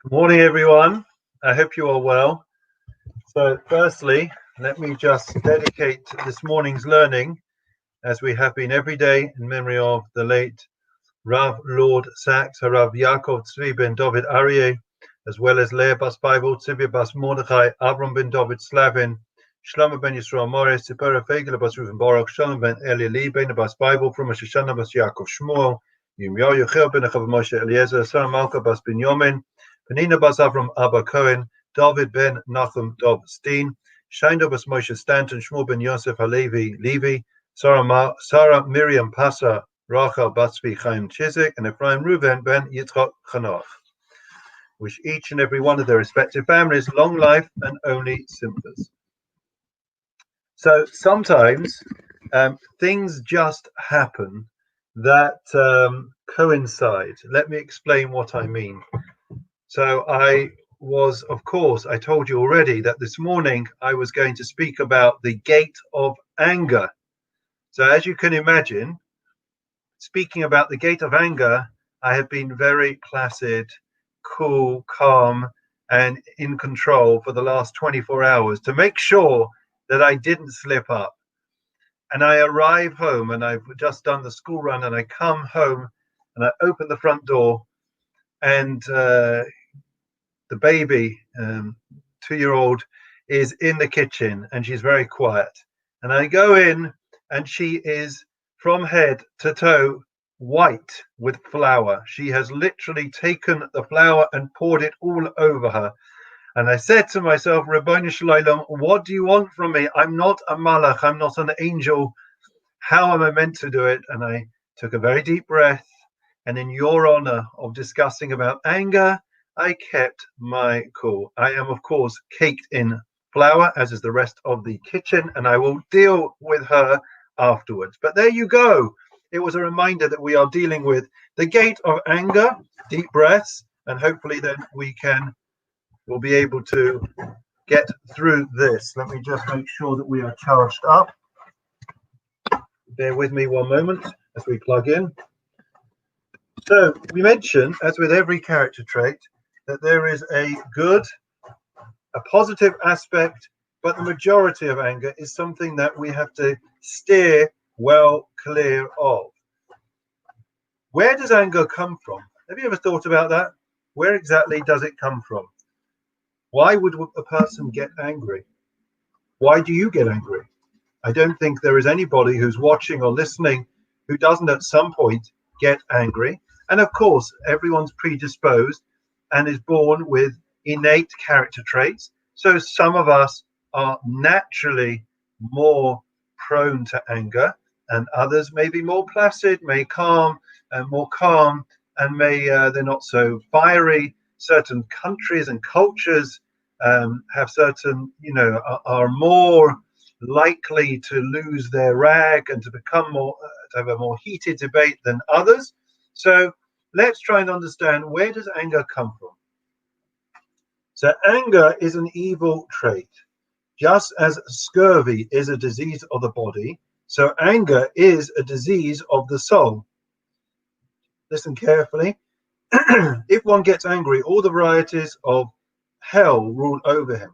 Good morning, everyone. I hope you are well. So, firstly, let me just dedicate this morning's learning, as we have been every day, in memory of the late Rav Lord Sachs, Rav Yaakov Tzvi ben David Aryeh, as well as Leah Bas Bible, Tzivia Bas Mordechai, Avram ben David Slavin, Shlomo ben Yisrael Morris, Tzipora Fegele Bas Reuven Baruch, Shalom ben Eli Lee ben Bas Bible, from Shoshana Bas Yaakov Shmuel, Yirmiyahu Yochel ben Achav Moshe Eliezer, Sarah Malka Bas Binyamin, Penina Bas Avram Abba Cohen, David ben Nachum Dov Steen, Shainda Bas Moshe Stanton, Shmuel ben Yosef Halevi Levi, Sarah Miriam Passa, Rachel Batzvi Chaim Chizik, and Ephraim Reuven ben Yitzchak Chanoch. Wish each and every one of their respective families long life and only sympathies. So sometimes things just happen that coincide. Let me explain what I mean. So I told you already that this morning I was going to speak about the gate of anger. So as you can imagine, speaking about the gate of anger, I have been very placid, cool, calm, and in control for the last 24 hours to make sure that I didn't slip up. And I arrive home, and I've just done the school run, and I come home and I open the front door, and the baby, 2-year-old, is in the kitchen, and she's very quiet. And I go in, and she is from head to toe white with flour. She has literally taken the flour and poured it all over her. And I said to myself, Ribono Shel Olam, what do you want from me? I'm not a malach, I'm not an angel. How am I meant to do it? And I took a very deep breath. And in your honor of discussing about anger, I kept my cool. I am, of course, caked in flour, as is the rest of the kitchen, and I will deal with her afterwards. But there you go. It was a reminder that we are dealing with the gate of anger, deep breaths, and hopefully then we'll be able to get through this. Let me just make sure that we are charged up. Bear with me one moment as we plug in. So we mentioned, as with every character trait, that there is a positive aspect, but the majority of anger is something that we have to steer well clear of. Where does anger come from? Have you ever thought about that? Where exactly does it come from? Why would a person get angry? Why do you get angry? I don't think there is anybody who's watching or listening who doesn't at some point get angry. And of course, everyone's predisposed and is born with innate character traits. So some of us are naturally more prone to anger, and others may be more placid, more calm, and they're not so fiery. Certain countries and cultures have certain, are more likely to lose their rag and to become to have a more heated debate than others. So let's try and understand, where does anger come from? So anger is an evil trait. Just as scurvy is a disease of the body, so anger is a disease of the soul. Listen carefully. If one gets angry, all the varieties of hell rule over him.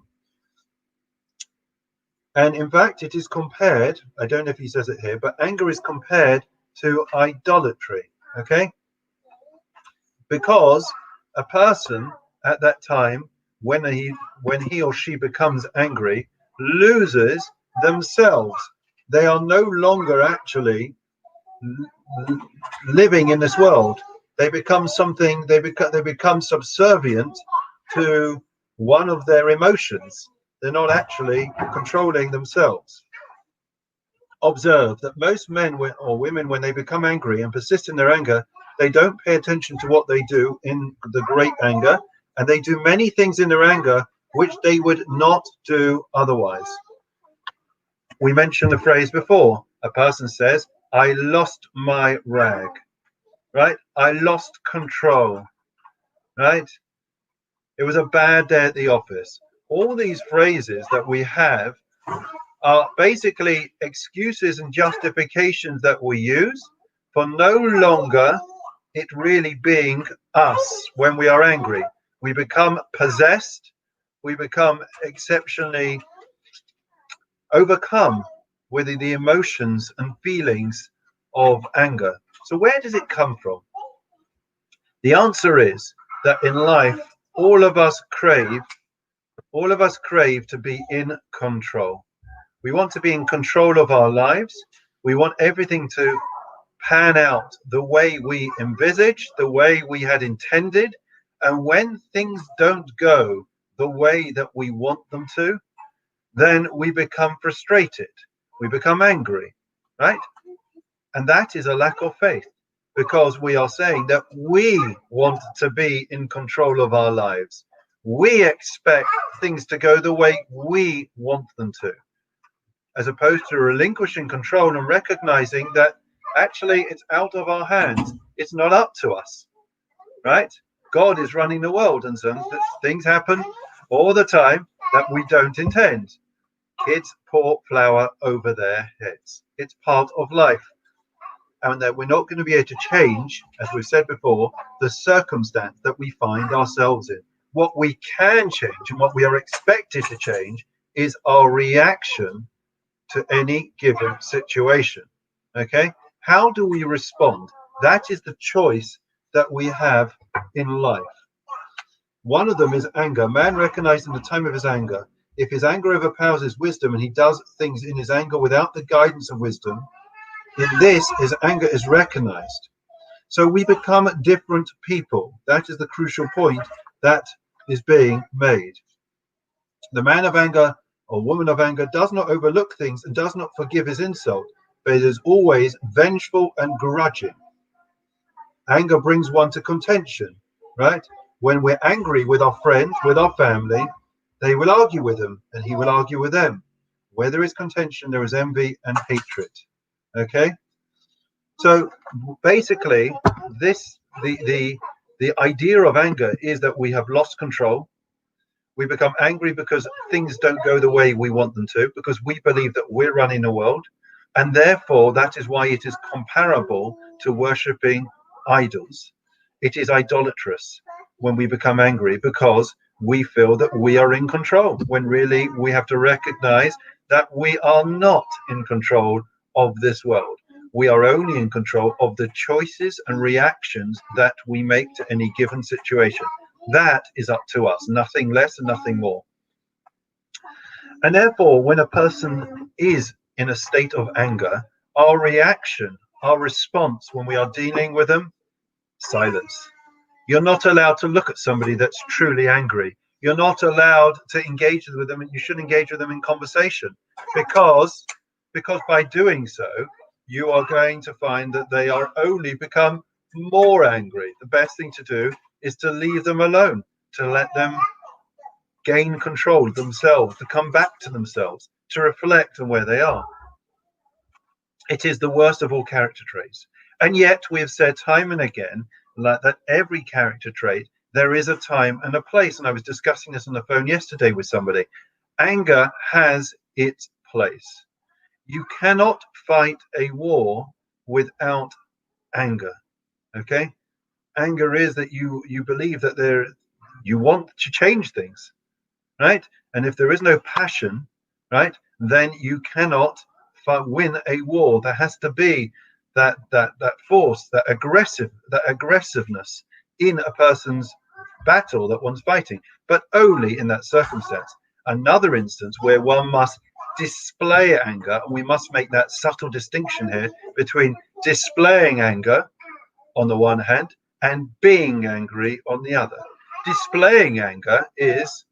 And in fact, it is compared, I don't know if he says it here, but anger is compared to idolatry, okay? Because a person at that time, when he or she becomes angry, loses themselves. They are no longer actually living in this world. They become something, they become subservient to one of their emotions. They're not actually controlling themselves. Observe that most men or women, when they become angry and persist in their anger, they don't pay attention to what they do in the great anger, and they do many things in their anger which they would not do otherwise. We mentioned the phrase before. A person says, I lost my rag, right? I lost control, right? It was a bad day at the office. All these phrases that we have are basically excuses and justifications that we use for no longer it really being us when we are angry. We become possessed. We become exceptionally overcome with the emotions and feelings of anger. So where does it come from? The answer is that in life, all of us crave to be in control. We want to be in control of our lives. We want everything to pan out the way we envisaged, the way we had intended. And when things don't go the way that we want them to, then we become frustrated. We become angry, right? And that is a lack of faith, because we are saying that we want to be in control of our lives. We expect things to go the way we want them to, as opposed to relinquishing control and recognizing that actually it's out of our hands. It's not up to us, right? God is running the world, and some things happen all the time that we don't intend. Kids pour flour over their heads. It's part of life. And that we're not going to be able to change, as we've said before, the circumstance that we find ourselves in. What we can change and what we are expected to change is our reaction to any given situation. Okay? How do we respond? That is the choice that we have in life. One of them is anger. Man recognized in the time of his anger. If his anger overpowers his wisdom and he does things in his anger without the guidance of wisdom, in this, his anger is recognized. So we become different people. That is the crucial point that is being made. The man of anger or woman of anger does not overlook things and does not forgive his insult, but is always vengeful and grudging. Anger brings one to contention, right? When we're angry with our friends, with our family, they will argue with them and he will argue with them. Where there is contention, there is envy and hatred. Okay, so basically the idea of anger is that we have lost control. We become angry because things don't go the way we want them to, because we believe that we're running the world, and therefore that is why it is comparable to worshipping idols. It is idolatrous when we become angry because we feel that we are in control, when really we have to recognize that we are not in control of this world. We are only in control of the choices and reactions that we make to any given situation. That is up to us, nothing less and nothing more. And therefore, when a person is in a state of anger, our reaction, our response when we are dealing with them, silence. You're not allowed to look at somebody that's truly angry. You're not allowed to engage with them, and you should engage with them in conversation, because by doing so, you are going to find that they are only become more angry. The best thing to do is to leave them alone, to let them gain control of themselves, to come back to themselves, to reflect on where they are. It is the worst of all character traits. And yet we have said time and again that every character trait, there is a time and a place. And I was discussing this on the phone yesterday with somebody. Anger has its place. You cannot fight a war without anger. Okay? Anger is that you believe that you want to change things, right? And if there is no passion, right, then you cannot win a war. There has to be that force, that aggressiveness in a person's battle that one's fighting, but only in that circumstance. Another instance where one must display anger, and we must make that subtle distinction here between displaying anger on the one hand and being angry on the other. Displaying anger is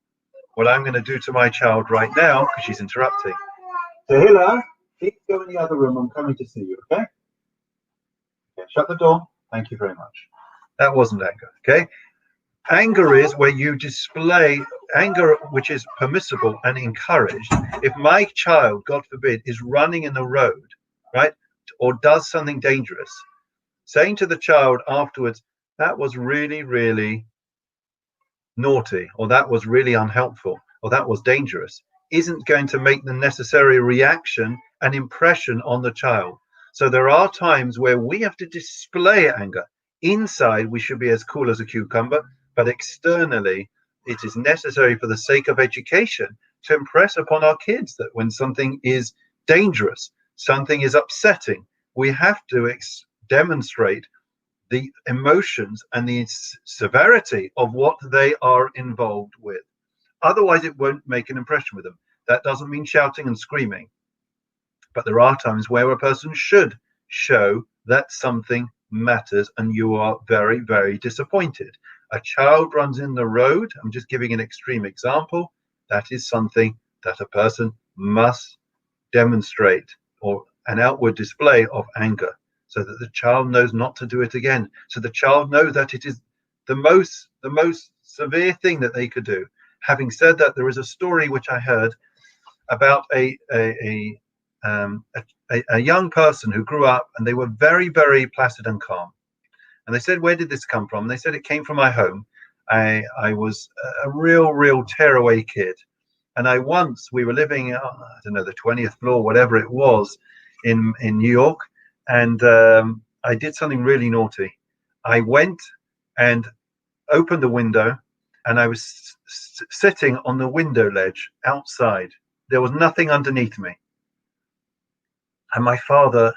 what I'm going to do to my child right now because she's interrupting. So Hila, please go in the other room. I'm coming to see you, okay? Okay, shut the door. Thank you very much. That wasn't anger, okay? Anger is where you display anger, which is permissible and encouraged. If my child, God forbid, is running in the road, right, or does something dangerous, saying to the child afterwards, that was really, really naughty, or that was really unhelpful, or that was dangerous, isn't going to make the necessary reaction and impression on the child. So there are times where we have to display anger. Inside, we should be as cool as a cucumber, but externally it is necessary for the sake of education to impress upon our kids that when something is dangerous, something is upsetting, we have to demonstrate the emotions and the severity of what they are involved with. Otherwise, it won't make an impression with them. That doesn't mean shouting and screaming, but there are times where a person should show that something matters and you are very, very disappointed. A child runs in the road, I'm just giving an extreme example, that is something that a person must demonstrate, or an outward display of anger, so that the child knows not to do it again, so the child knows that it is the most severe thing that they could do. Having said that, there is a story which I heard about a young person who grew up and they were very, very placid and calm. And they said, where did this come from? And they said, it came from my home. I was a real tearaway kid. And we were living, I don't know, the 20th floor, whatever it was, in New York. And I did something really naughty. I went and opened the window, and I was sitting on the window ledge outside. There was nothing underneath me. And my father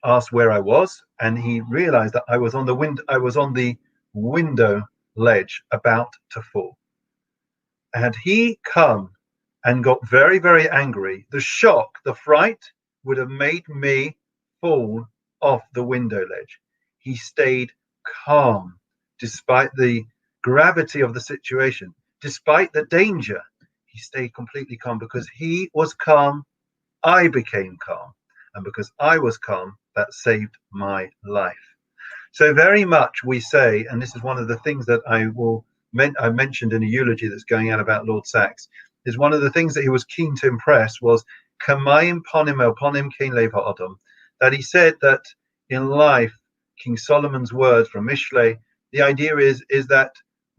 asked where I was, and he realized that I was on the window ledge about to fall. Had he come and got very, very angry, the shock, the fright would have made me fall off the window ledge. He stayed calm despite the gravity of the situation, despite the danger. He stayed completely calm. Because he was calm, I became calm. And because I was calm, that saved my life. So very much we say, and this is one of the things that I mentioned in a eulogy that's going out about Lord Sachs, is one of the things that he was keen to impress was Kamayim ponim king leva odom, that he said that in life, King Solomon's words from Mishlei, the idea is that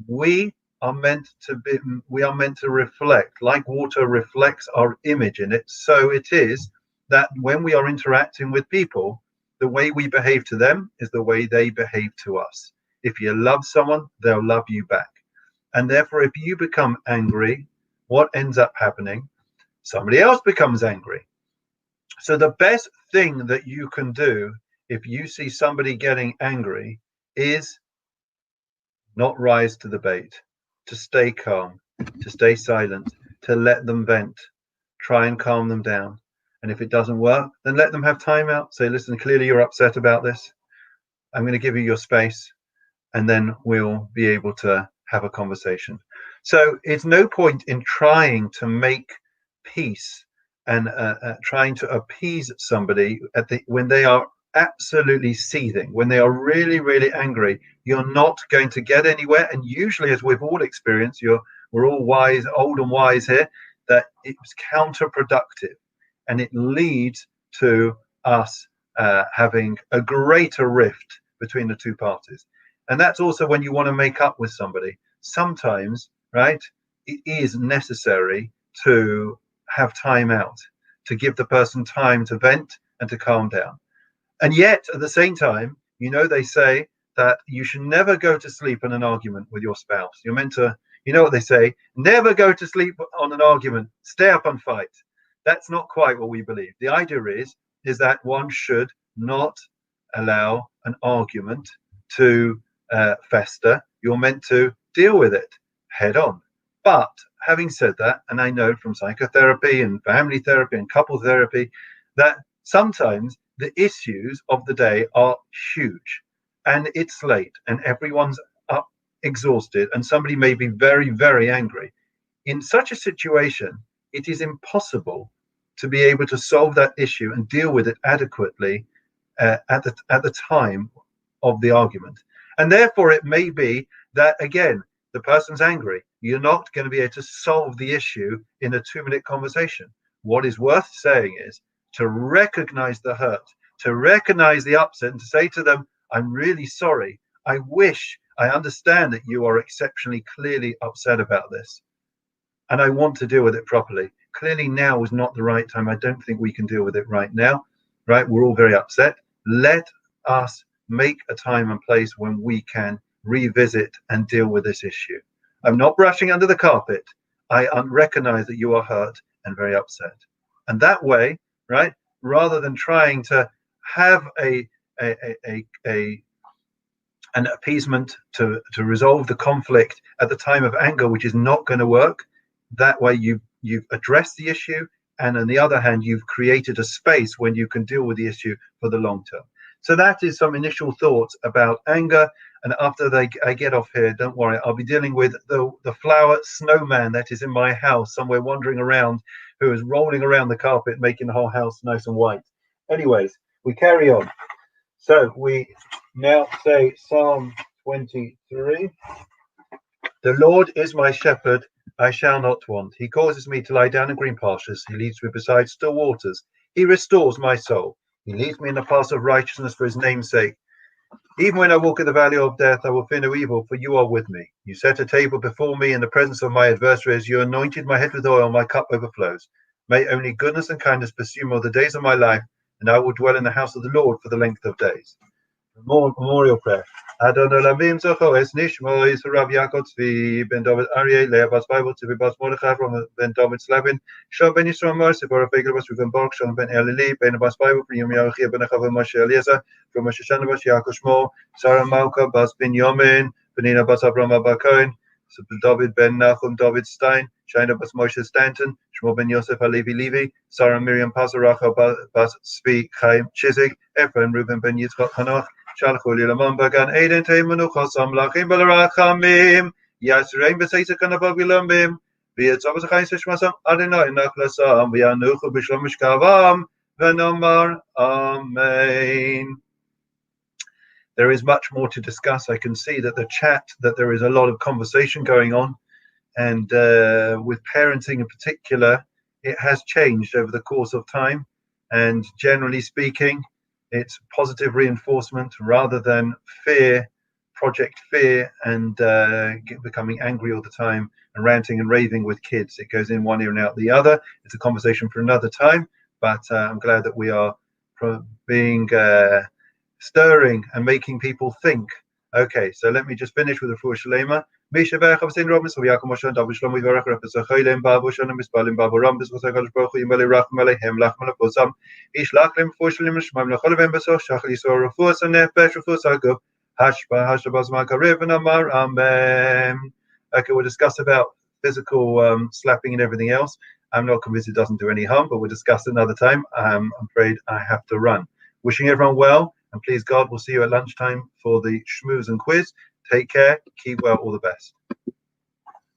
we are meant to reflect, like water reflects our image in it. So it is that when we are interacting with people, the way we behave to them is the way they behave to us. If you love someone, they'll love you back. And therefore, if you become angry, what ends up happening? Somebody else becomes angry. So the best thing that you can do if you see somebody getting angry is not rise to the bait, to stay calm, to stay silent, to let them vent, try and calm them down. And if it doesn't work, then let them have time out. Say, listen, clearly you're upset about this. I'm going to give you your space, and then we'll be able to have a conversation. So it's no point in trying to make peace and trying to appease somebody when they are absolutely seething, when they are really, really angry. You're not going to get anywhere. And usually, as we've all experienced, we're all wise, old and wise here, that it's counterproductive. And it leads to us having a greater rift between the two parties. And that's also when you want to make up with somebody. Sometimes, right, it is necessary to have time out, to give the person time to vent and to calm down. And yet, at the same time, they say that you should never go to sleep in an argument with your spouse. You're meant to, what they say, never go to sleep on an argument, stay up and fight. That's not quite what we believe. The idea is that one should not allow an argument to fester. You're meant to deal with it head on. But having said that, and I know from psychotherapy and family therapy and couple therapy that sometimes the issues of the day are huge and it's late and everyone's up exhausted and somebody may be very, very angry. In such a situation, it is impossible to be able to solve that issue and deal with it adequately at the time of the argument. And therefore, it may be that, again, the person's angry. You're not going to be able to solve the issue in a 2-minute conversation. What is worth saying is to recognize the hurt, to recognize the upset, and to say to them, I'm really sorry. I understand that you are exceptionally clearly upset about this. And I want to deal with it properly. Clearly now is not the right time. I don't think we can deal with it right now, right? We're all very upset. Let us make a time and place when we can revisit and deal with this issue. I'm not brushing under the carpet. I recognize that you are hurt and very upset. And that way, right, rather than trying to have an appeasement to resolve the conflict at the time of anger, which is not going to work, that way you've addressed the issue, and on the other hand, you've created a space when you can deal with the issue for the long term. So that is some initial thoughts about anger. And after I get off here, don't worry, I'll be dealing with the flower snowman that is in my house somewhere wandering around, who is rolling around the carpet, making the whole house nice and white. Anyways, we carry on. So we now say Psalm 23. The Lord is my shepherd, I shall not want. He causes me to lie down in green pastures. He leads me beside still waters. He restores my soul. He leads me in the paths of righteousness for his name's sake. Even when I walk in the valley of death, I will fear no evil, for you are with me. You set a table before me in the presence of my adversaries. You anointed my head with oil, my cup overflows. May only goodness and kindness pursue me all the days of my life, and I will dwell in the house of the Lord for the length of days. Memorial prayer. Adon Olamim Zocho Es Nishmo Is Rav Yaakov Tzvi Ben David Aryeh Leah Bas Bible Tzvi Bas Mordechai Ben David Slavin Shon Ben Yisrael Mercy Bora Fegel Bas Ruben Baruch Shon Ben Elili Ben Bas Bible From Yom Yaachia Ben Achava Moshe Eliezer From Moshe Shana Bas Yaakov Shmo Sarah Malka Bas Ben Yomin Benina Bas Avram Abba Cohen David Ben Nachum David Stein Shaina Bas Moshe Stanton Shmo Ben Yosef Halevi Levi Sarah Miriam Pazaracha Bas Tzvi Chaim Chizik Ephraim Ruben Ben Yitzchak Hanoch Shalchu li lamam bagan Eden teimenu chasam lachim balarachamim Yasrein b'seitzik kanabav vilamim V'yetzov z'chayin seshmasam Adonai nachlasam V'yanuchu b'shlom mishkavam V'nomar Amen. There is much more to discuss. I can see that the chat, that there is a lot of conversation going on, and with parenting in particular, it has changed over the course of time, and generally speaking, it's positive reinforcement rather than fear, project fear, and becoming angry all the time and ranting and raving with kids. It goes in one ear and out the other. It's a conversation for another time, but I'm glad that we are being stirring and making people think. Okay, so let me just finish with the Refuah Shalema. Misha Berach of Saint Robins of Yaakov Moshe David Shlomo Yivarach Refes Achayim Babu Shalom Mispalim Babu Rambis V'Say Kadosh Baruch Hu Yimali Rachem Aleichem Lachem Alafosam Ishlach Lem Refuah Shalema Shmaim Lechol V'Em Besoch Shach Yisrael Refuah Sanefesh Refuah Saguf Hashba Zman Karev and Amar Amen. Okay, we'll discuss about physical slapping and everything else. I'm not convinced it doesn't do any harm, but we'll discuss another time. I'm afraid I have to run. Wishing everyone well, and please God, we'll see you at lunchtime for the schmooze and quiz. Take care, keep well, all the best.